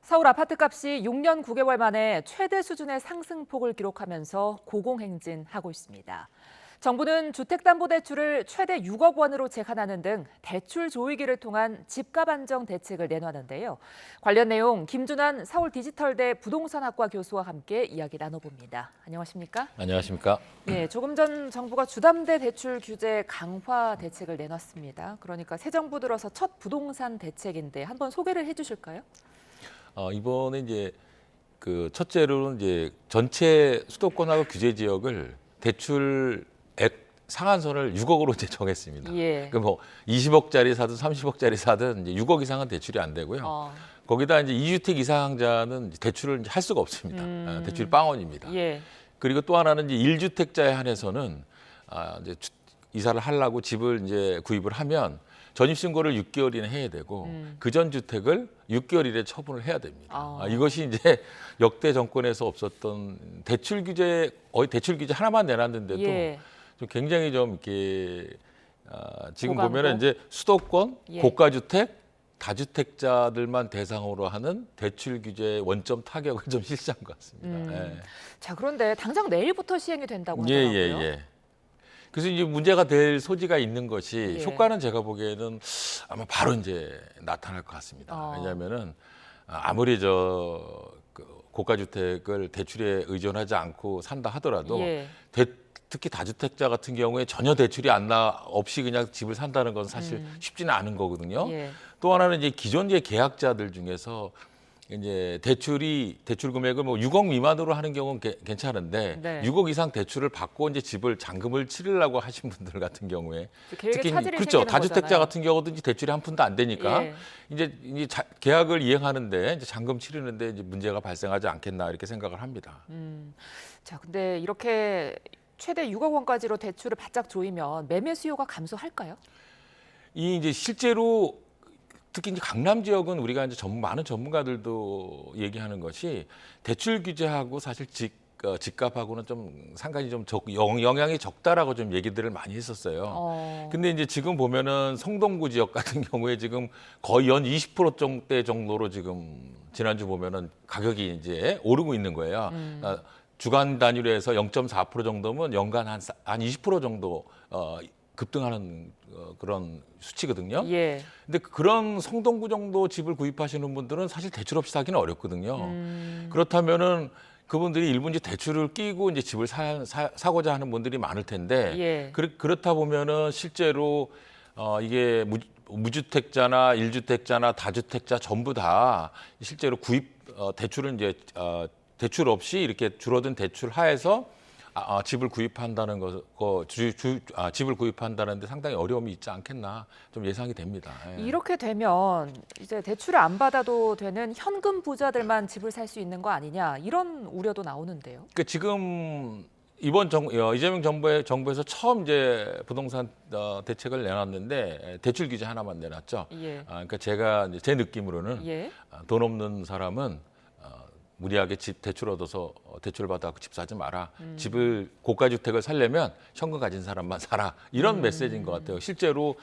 서울 아파트값이 6년 9개월 만에 최대 수준의 상승폭을 기록하면서 고공행진하고 있습니다. 정부는 주택담보대출을 최대 6억 원으로 제한하는 등 대출 조이기를 통한 집값 안정 대책을 내놨는데요. 관련 내용 김준환 서울디지털대 부동산학과 교수와 함께 이야기 나눠봅니다. 안녕하십니까? 안녕하십니까? 네, 조금 전 정부가 주담대 대출 규제 강화 대책을 내놨습니다. 그러니까 새 정부 들어서 첫 부동산 대책인데 한번 소개를 해주실까요? 이번에 이제 그 첫째로는 이제 전체 수도권하고 규제 지역을 대출액 상한선을 6억으로 이제 정했습니다. 예. 그 뭐 20억짜리 사든 30억짜리 사든 이제 6억 이상은 대출이 안 되고요. 거기다 이제 2주택 이상자는 대출을 이제 할 수가 없습니다. 대출이 빵원입니다. 예. 그리고 또 하나는 이제 1주택자에 한해서는 이제 이사를 하려고 집을 이제 구입을 하면 전입신고를 6개월이나 해야 되고 그 전 주택을 6개월 이내 처분을 해야 됩니다. 이것이 이제 역대 정권에서 없었던 대출 규제, 거의 대출 규제 하나만 내놨는데도 예. 좀 굉장히 좀 이렇게 지금 고강도? 보면은 이제 수도권, 예. 고가주택, 다주택자들만 대상으로 하는 대출 규제 원점 타격을 좀 실시한 것 같습니다. 예. 자, 그런데 당장 내일부터 시행이 된다고 예, 하더라고요. 예. 그래서 이제 문제가 될 소지가 있는 것이 예. 효과는 제가 보기에는 아마 바로 이제 나타날 것 같습니다. 왜냐하면은 아무리 그 고가주택을 대출에 의존하지 않고 산다 하더라도 예. 특히 다주택자 같은 경우에 전혀 대출이 없이 그냥 집을 산다는 건 사실 쉽지는 않은 거거든요. 예. 또 하나는 이제 기존 계약자들 중에서 이제 대출 금액을 뭐 6억 미만으로 하는 경우는 괜찮은데 네. 6억 이상 대출을 받고 이제 집을 잔금을 치르려고 하신 분들 같은 경우에 계획에 차질이 그렇죠. 생기는 다주택자 거잖아요. 같은 경우도 이제 대출이 한 푼도 안 되니까 예. 이제 계약을 이행하는데 이제 잔금 치르는데 이제 문제가 발생하지 않겠나 이렇게 생각을 합니다. 자, 근데 이렇게 최대 6억 원까지로 대출을 바짝 조이면 매매 수요가 감소할까요? 이 이제 실제로 특히 이제 강남 지역은 우리가 이제 많은 전문가들도 얘기하는 것이 대출 규제하고 사실 집값하고는 좀 상관이 좀 영향이 적다라고 좀 얘기들을 많이 했었어요. 근데 이제 지금 보면은 성동구 지역 같은 경우에 지금 거의 연 20%대 정도로 지금 지난주 보면은 가격이 이제 오르고 있는 거예요. 주간 단위로 해서 0.4% 정도면 연간 한 20% 정도 급등하는 그런 수치거든요. 예. 근데 그런 성동구 정도 집을 구입하시는 분들은 사실 대출 없이 사기는 어렵거든요. 그렇다면은 그분들이 일부 이제 대출을 끼고 이제 집을 사고자 하는 분들이 많을 텐데 예. 그렇다 보면은 실제로 이게 무주택자나 1주택자나 다주택자 전부 다 실제로 대출은 이제 대출 없이 이렇게 줄어든 대출 하에서 집을 구입한다는 집을 구입한다는데 상당히 어려움이 있지 않겠나 좀 예상이 됩니다. 예. 이렇게 되면 이제 대출을 안 받아도 되는 현금 부자들만 집을 살 수 있는 거 아니냐 이런 우려도 나오는데요. 그러니까 지금 이번 이재명 정부에서 처음 이제 부동산 대책을 내놨는데 대출 규제 하나만 내놨죠. 예. 그러니까 제가 이제 제 느낌으로는 예. 돈 없는 사람은 무리하게 집 대출 얻어서 대출 받아서 집 사지 마라. 집을 고가주택을 살려면 현금 가진 사람만 사라. 이런 메시지인 것 같아요. 실제로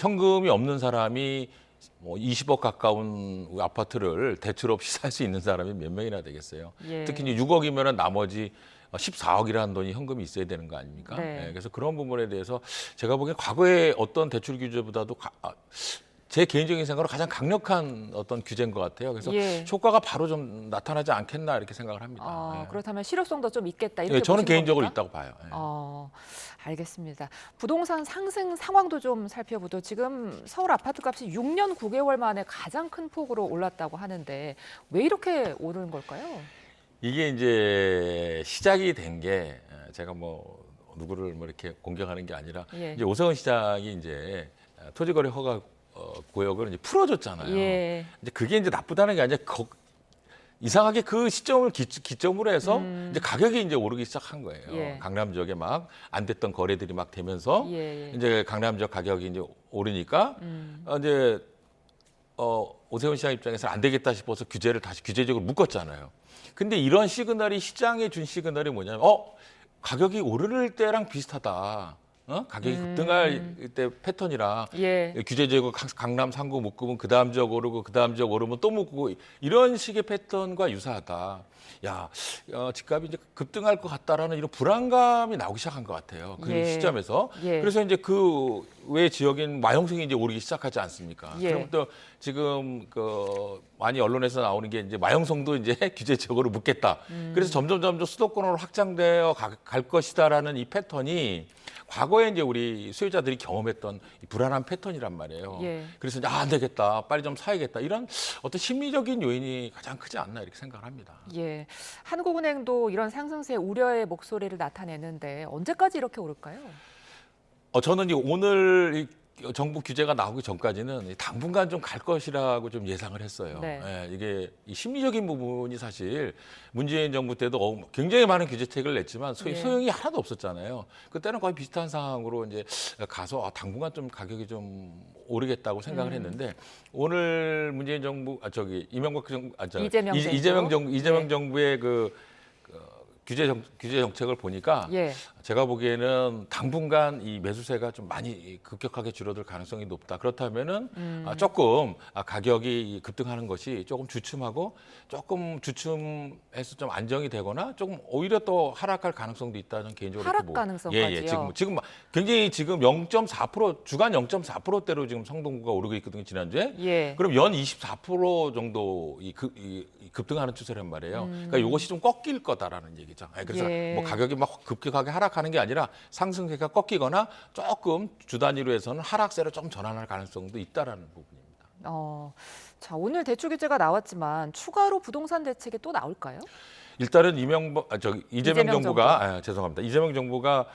현금이 없는 사람이 뭐 20억 가까운 아파트를 대출 없이 살 수 있는 사람이 몇 명이나 되겠어요. 예. 특히 이제 6억이면 나머지 14억이라는 돈이 현금이 있어야 되는 거 아닙니까? 네. 그래서 그런 부분에 대해서 제가 보기엔 과거에 어떤 대출 규제보다도 제 개인적인 생각으로 가장 강력한 어떤 규제인 것 같아요. 그래서 예. 효과가 바로 좀 나타나지 않겠나 이렇게 생각을 합니다. 예. 그렇다면 실효성도 좀 있겠다 이렇게 저는 보시는 개인적으로 겁니까? 있다고 봐요. 예. 알겠습니다. 부동산 상승 상황도 좀 살펴보죠. 지금 서울 아파트값이 6년 9개월 만에 가장 큰 폭으로 올랐다고 하는데 왜 이렇게 오르는 걸까요? 이게 이제 시작이 된 게 제가 뭐 누구를 뭐 이렇게 공격하는 게 아니라 예. 이제 오세훈 시장이 이제 토지거래 허가 구역을 이제 풀어줬잖아요. 예. 이제 그게 이제 나쁘다는 게 아니라 이상하게 그 시점을 기점으로 해서 이제 가격이 이제 오르기 시작한 거예요. 예. 강남 지역에 막 안 됐던 거래들이 막 되면서 예. 이제 강남 지역 가격이 이제 오르니까 이제 오세훈 시장 입장에서는 안 되겠다 싶어서 규제를 다시 규제적으로 묶었잖아요. 근데 이런 시그널이 시장에 준 시그널이 뭐냐면 가격이 오를 때랑 비슷하다. 가격이 급등할 때 패턴이라 예. 규제 제고 강남 상고 묶으면 그다음 지역 오르고 그다음 지역 오르면 또 묶고 이런 식의 패턴과 유사하다. 야, 집값이 이제 급등할 것 같다라는 이런 불안감이 나오기 시작한 것 같아요. 그 예. 시점에서. 예. 그래서 이제 그 외 지역인 마용성이 이제 오르기 시작하지 않습니까? 예. 그럼 또 지금 많이 언론에서 나오는 게 이제 마용성도 이제 규제 지역으로 묶겠다. 그래서 점점 수도권으로 확장되어 갈 것이다라는 이 패턴이 과거에 이제 우리 수요자들이 경험했던 이 불안한 패턴이란 말이에요. 예. 그래서 이제 안 되겠다, 빨리 좀 사야겠다 이런 어떤 심리적인 요인이 가장 크지 않나 이렇게 생각을 합니다. 예. 한국은행도 이런 상승세 우려의 목소리를 나타내는데 언제까지 이렇게 오를까요? 저는 오늘 정부 규제가 나오기 전까지는 당분간 좀 갈 것이라고 좀 예상을 했어요. 네. 예, 이게 이 심리적인 부분이 사실 문재인 정부 때도 굉장히 많은 규제책을 냈지만 예. 소용이 하나도 없었잖아요. 그때는 거의 비슷한 상황으로 이제 가서 당분간 좀 가격이 좀 오르겠다고 생각을 했는데 오늘 문재인 정부 이명박 정부 이재명 정부의 규제 정책을 보니까 예. 제가 보기에는 당분간 이 매수세가 좀 많이 급격하게 줄어들 가능성이 높다. 그렇다면은 조금 가격이 급등하는 것이 조금 주춤하고 조금 주춤해서 좀 안정이 되거나 조금 오히려 또 하락할 가능성도 있다는 개인적으로 하락 이렇게 보고. 가능성까지요? 지금 굉장히 지금 0.4% 주간 0.4%대로 지금 성동구가 오르고 있거든요 지난주에. 예. 그럼 연 24% 정도 급등하는 추세란 말이에요. 그러니까 이것이 좀 꺾일 거다라는 얘기죠. 그래서 예. 뭐 가격이 막 급격하게 하락하는 게 아니라 상승세가 꺾이거나 조금 주 단위로 해서는 하락세로 좀 전환할 가능성도 있다라는 부분입니다. 자, 오늘 대출 규제가 나왔지만 추가로 부동산 대책이 또 나올까요? 일단은 이재명 정부가 죄송합니다. 이재명 정부가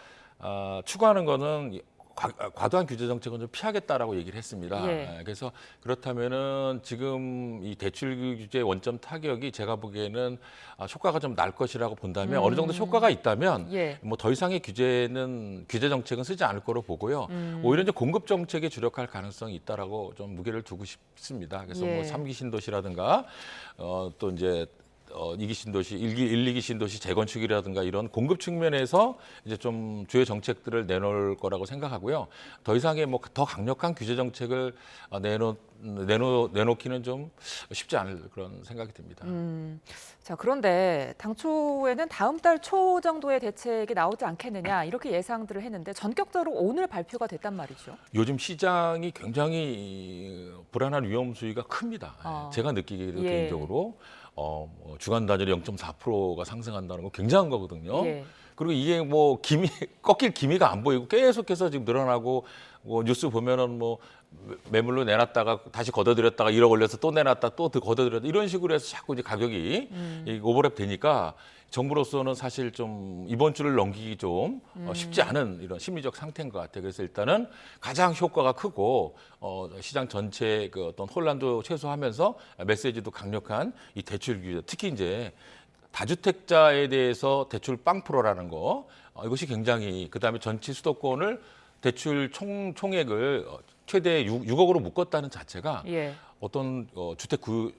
추구하는 거는 과도한 규제 정책은 좀 피하겠다라고 얘기를 했습니다. 예. 그래서 그렇다면은 지금 이 대출 규제 원점 타격이 제가 보기에는 효과가 좀 날 것이라고 본다면 어느 정도 효과가 있다면 예. 뭐 더 이상의 규제 정책은 쓰지 않을 거로 보고요. 오히려 이제 공급 정책에 주력할 가능성이 있다라고 좀 무게를 두고 싶습니다. 그래서 예. 뭐 3기 신도시라든가 또 이제 2기 신도시, 2기 신도시 재건축이라든가 이런 공급 측면에서 이제 좀 주요 정책들을 내놓을 거라고 생각하고요. 더 이상의 뭐 더 강력한 규제 정책을 내놓기는 좀 쉽지 않을 그런 생각이 듭니다. 자, 그런데 당초에는 다음 달 초 정도의 대책이 나오지 않겠느냐 이렇게 예상들을 했는데 전격적으로 오늘 발표가 됐단 말이죠. 요즘 시장이 굉장히 불안한 위험 수위가 큽니다. 제가 느끼기에도 예. 개인적으로 주간 단위로 0.4%가 상승한다는 건 굉장한 거거든요. 예. 그리고 이게 뭐 꺾일 기미가 안 보이고 계속해서 지금 늘어나고 뉴스 보면은 뭐 매물로 내놨다가 다시 걷어들였다가 1억 올려서 또 내놨다 또 걷어들였다 이런 식으로 해서 자꾸 이제 가격이 오버랩 되니까 정부로서는 사실 좀 이번 주를 넘기기 좀 쉽지 않은 이런 심리적 상태인 것 같아요. 그래서 일단은 가장 효과가 크고 시장 전체의 그 어떤 혼란도 최소화하면서 메시지도 강력한 이 대출 규제, 특히 이제 다주택자에 대해서 대출 빵프로라는 거 이것이 굉장히 그다음에 전체 수도권을 대출 총액을 최대 6억으로 묶었다는 자체가 예. 어떤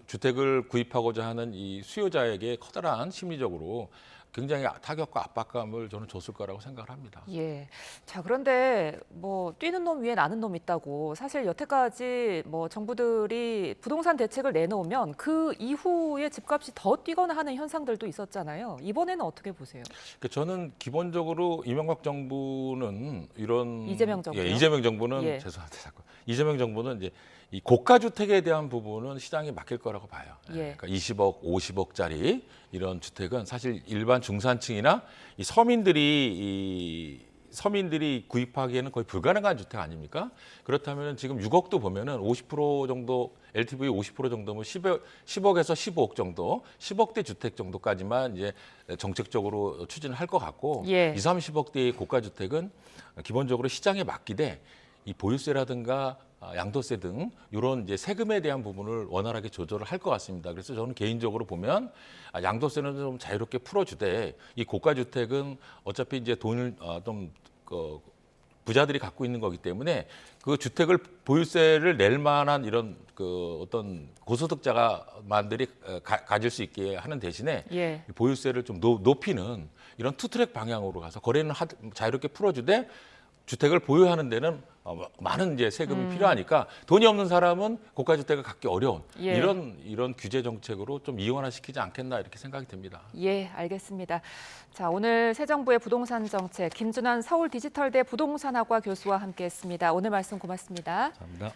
주택을 구입하고자 하는 이 수요자에게 커다란 심리적으로 굉장히 타격과 압박감을 저는 줬을 거라고 생각을 합니다. 예. 자, 그런데 뭐 뛰는 놈 위에 나는 놈 있다고 사실 여태까지 뭐 정부들이 부동산 대책을 내놓으면 그 이후에 집값이 더 뛰거나 하는 현상들도 있었잖아요. 이번에는 어떻게 보세요? 저는 기본적으로 이명박 정부는 이런 이재명 정부요? 이재명 정부는 예. 죄송합니다. 자꾸. 이재명 정부는 이제 이 고가 주택에 대한 부분은 시장에 맡길 거라고 봐요. 예. 그러니까 20억, 50억짜리 이런 주택은 사실 일반 중산층이나 이 서민들이 구입하기에는 거의 불가능한 주택 아닙니까? 그렇다면 지금 6억도 보면은 50% 정도 LTV 50% 정도면 10억에서 15억 정도, 10억대 주택 정도까지만 이제 정책적으로 추진을 할 것 같고 예. 20, 30억대의 고가 주택은 기본적으로 시장에 맡기되 이 보유세라든가 양도세 등 이런 이제 세금에 대한 부분을 원활하게 조절을 할 것 같습니다. 그래서 저는 개인적으로 보면 양도세는 좀 자유롭게 풀어주되 이 고가 주택은 어차피 이제 돈을 좀 부자들이 갖고 있는 거기 때문에 그 주택을 보유세를 낼 만한 이런 그 어떤 고소득자만들이 가질 수 있게 하는 대신에 예. 보유세를 좀 높이는 이런 투트랙 방향으로 가서 거래는 자유롭게 풀어주되 주택을 보유하는 데는 많은 이제 세금이 필요하니까 돈이 없는 사람은 고가 주택을 갖기 어려운 예. 이런 규제 정책으로 좀 이원화시키지 않겠나 이렇게 생각이 듭니다. 예, 알겠습니다. 자, 오늘 새 정부의 부동산 정책 김준환 서울 디지털대 부동산학과 교수와 함께했습니다. 오늘 말씀 고맙습니다. 감사합니다.